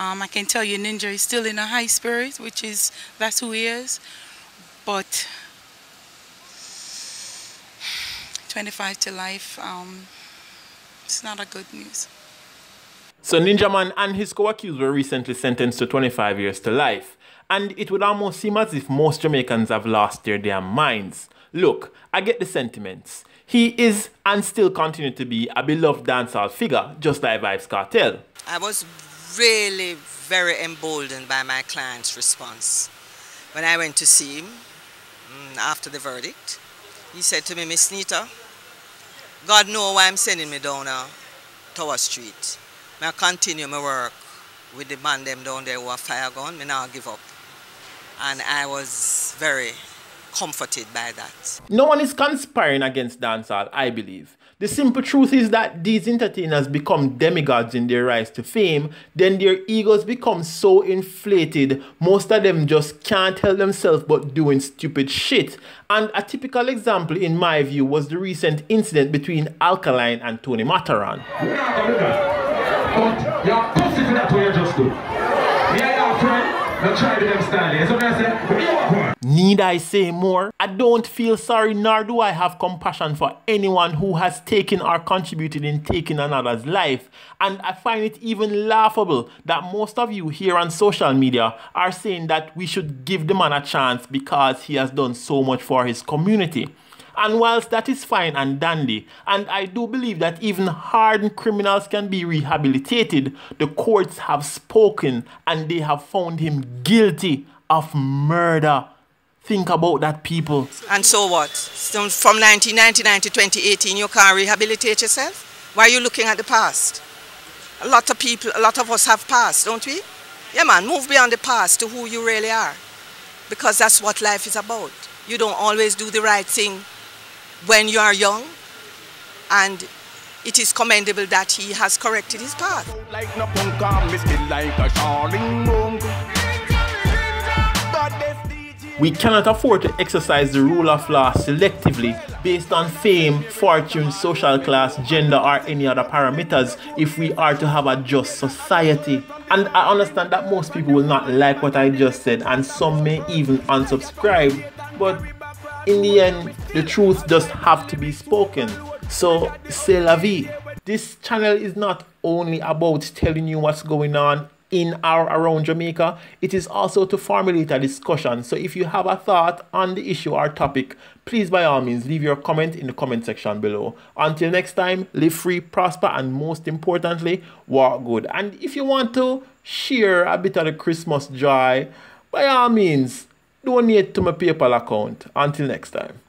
I can tell you Ninja is still in a high spirit, that's who he is. But 25 to life, it's not a good news. So Ninjaman and his co-accused were recently sentenced to 25 years to life. And it would almost seem as if most Jamaicans have lost their damn minds. Look, I get the sentiments. He is and still continue to be a beloved dancehall figure, just like Vybz Kartel. I was really very emboldened by my client's response. When I went to see him after the verdict, he said to me, "Miss Nita, God knows why I'm sending me down Tower Street. I continue my work with the man them down there who have fire gun. I now give up." And I was very comforted by that. No one is conspiring against dancehall, I believe. The simple truth is that these entertainers become demigods in their rise to fame, then their egos become so inflated, most of them just can't help themselves but doing stupid shit. And a typical example, in my view, was the recent incident between Alkaline and Tony Mataran. But you're pussy for that way you just do. Yeah, friend. Don't try to them style. That's what I say. Need I say more? I don't feel sorry, nor do I have compassion for anyone who has taken or contributed in taking another's life. And I find it even laughable that most of you here on social media are saying that we should give the man a chance because he has done so much for his community. And whilst that is fine and dandy, and I do believe that even hardened criminals can be rehabilitated, the courts have spoken and they have found him guilty of murder. Think about that, people. And so what? So from 1999 to 2018, you can't rehabilitate yourself? Why are you looking at the past? A lot of people, a lot of us have past, don't we? Yeah, man, move beyond the past to who you really are. Because that's what life is about. You don't always do the right thing when you are young, and it is commendable that he has corrected his path. We cannot afford to exercise the rule of law selectively based on fame, fortune, social class, gender, or any other parameters if we are to have a just society. And I understand that most people will not like what I just said, and some may even unsubscribe, but in the end, the truth just have to be spoken. So, c'est la vie. This channel is not only about telling you what's going on in or around Jamaica, it is also to formulate a discussion. So if you have a thought on the issue or topic, please by all means leave your comment in the comment section below. Until next time, live free, prosper, and most importantly, walk good. And if you want to share a bit of the Christmas joy, by all means, donate to my PayPal account. Until next time.